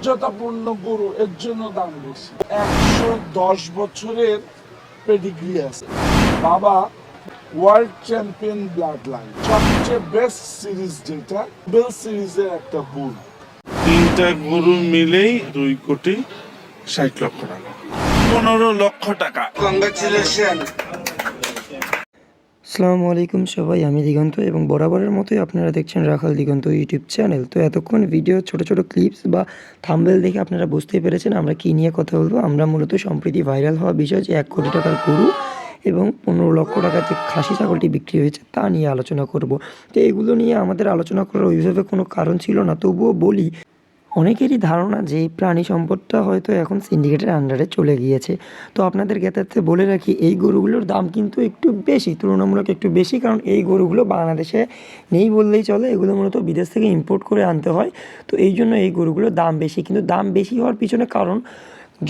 মর্যাদাপূর্ণ গরু, এর জন্য দাম বেশি। 110 বছরের পেডিগ্রি আছে। বাবা ওয়ার্ল্ড চ্যাম্পিয়ন ব্লাড লাইন, সবচেয়ে বেস্ট সিরিজ যেটা বেল সিরিজের একটা বুল। তিনটা গরু মিলেই 2,60,00,000 টাকা, 15 লক্ষ টাকা। কংগ্রাচুলেশন। আসসালামু আলাইকুম সবাই, আমি দিগন্ত এবং বরাবরের মতোই আপনারা দেখছেন রাখাল দিগন্ত ইউটিউব চ্যানেল। তো এতক্ষণ ভিডিও ছোট ছোট ক্লিপস বা থাম্বনেল দেখে আপনারা বুঝতেই পেরেছেন আমরা কী নিয়ে কথা বলবো। আমরা মূলত সম্প্রতি ভাইরাল হওয়া বিষয় যে 1 কোটি টাকার গরু এবং 15 লক্ষ টাকাতে খাসি ছাগলটি বিক্রি হয়েছে তা নিয়ে আলোচনা করব। তো এগুলো নিয়ে আমাদের আলোচনা করার ওইভাবে কোনো কারণ ছিল না, তবুও বলি অনেকেরই ধারণা যে এই প্রাণী সম্পদটা হয়তো এখন সিন্ডিকেটের আন্ডারে চলে গিয়েছে। তো আপনাদের জ্ঞাতার্থে বলে রাখি, এই গরুগুলোর দাম কিন্তু একটু বেশি, তুলনামূলক একটু বেশি, কারণ এই গরুগুলো বাংলাদেশে নেই বললেই চলে। এগুলো মূলত বিদেশ থেকে ইম্পোর্ট করে আনতে হয়। তো এই জন্য এই গরুগুলোর দাম বেশি। কিন্তু দাম বেশি হওয়ার পিছনে কারণ,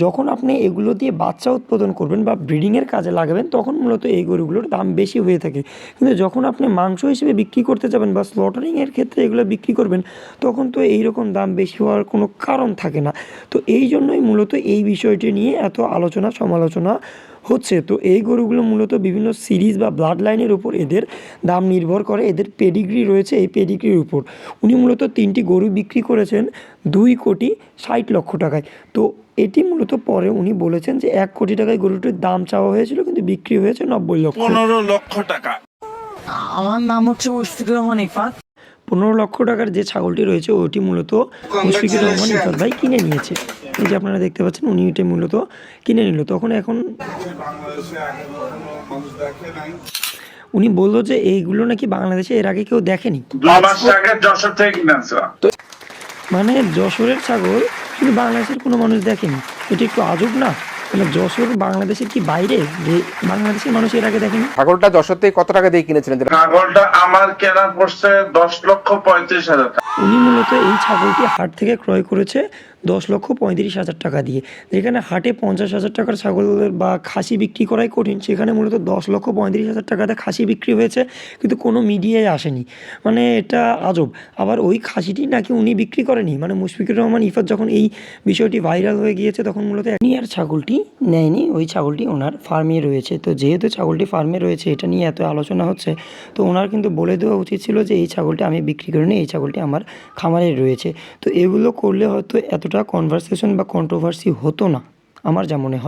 যখন আপনি এগুলো দিয়ে বাচ্চা উৎপাদন করবেন বা ব্রিডিংয়ের কাজে লাগাবেন তখন মূলত এই গরুগুলোর দাম বেশি হয়ে থাকে। কিন্তু যখন আপনি মাংস হিসেবে বিক্রি করতে যাবেন বা স্লটারিংয়ের ক্ষেত্রে এগুলো বিক্রি করবেন তখন তো এই রকম দাম বেশি হওয়ার কোনো কারণ থাকে না। তো এই জন্যই মূলত এই বিষয়টি নিয়ে এত আলোচনা সমালোচনা হচ্ছে। তো এই গরুগুলো মূলত বিভিন্ন সিরিজ বা ব্লাড লাইনের উপর এদের দাম নির্ভর করে। এদের পেডিগ্রি রয়েছে, এই পেডিগ্রির উপর উনি মূলত 3টি গরু বিক্রি করেছেন 2,60,00,000 টাকায়। তো এটি মূলত পরে উনি বলেছেন যে 1 কোটি টাকায় গরুটির দাম চাওয়া হয়েছিল কিন্তু বিক্রি হয়েছে 90 লক্ষ। 15 লক্ষ টাকা। আমার নাম হচ্ছে মুশফিকুর রহমান ইফাত। 15 লক্ষ টাকার যে ছাগলটি রয়েছে ওটি মূলত মুশফিকুর রহমান ইফাত ভাই কিনে নিয়েছে। এই যে আপনারা দেখতে পাচ্ছেন উনি এটি মূলত কিনে নিল। এখন উনি বললো যে এইগুলো নাকি বাংলাদেশে এর আগে কেউ দেখেনি। 2 মাস আগে যশোর থেকে কিনেছে। মানে যশোরের ছাগল কিন্তু বাংলাদেশের কোনো মানুষ দেখেনি। এটা একটু আজব না? মানে যশোর বাংলাদেশের কি বাইরে, যে বাংলাদেশের মানুষ এর আগে দেখেনি? ছাগলটা যশোর থেকে কত টাকা দিয়ে কিনেছিলেন? ছাগলটা আমার কেনা পড়ছে 10,35,000 টাকা। উনি মূলত এই ছাগলটি হাট থেকে ক্রয় করেছে 10,35,000 টাকা দিয়ে। যেখানে হাটে 50,000 টাকার ছাগলের বা খাসি বিক্রি করাই কঠিন, সেখানে মূলত 10,35,000 টাকাতে খাসি বিক্রি হয়েছে কিন্তু কোনো মিডিয়ায় আসেনি। মানে এটা আজব। আবার ওই খাসিটি নাকি উনি বিক্রি করেনি। মানে মুশফিকুর রহমান ইফাত যখন এই বিষয়টি ভাইরাল হয়ে গিয়েছে তখন মূলত উনি আর ছাগলটি নেয়নি, ওই ছাগলটি ওনার ফার্মে রয়েছে। তো যেহেতু ছাগলটি ফার্মে রয়েছে, এটা নিয়ে এত আলোচনা হচ্ছে, তো ওনার কিন্তু বলে দেওয়া উচিত ছিল যে এই ছাগলটি আমি বিক্রি করিনি, এই ছাগলটি আমার খামারে রয়েছে। তো এগুলো করলে হয়তো এতটা কনভারসেশন বা কন্ট্রোভার্সি হতো না, আমার যা মনে হয়।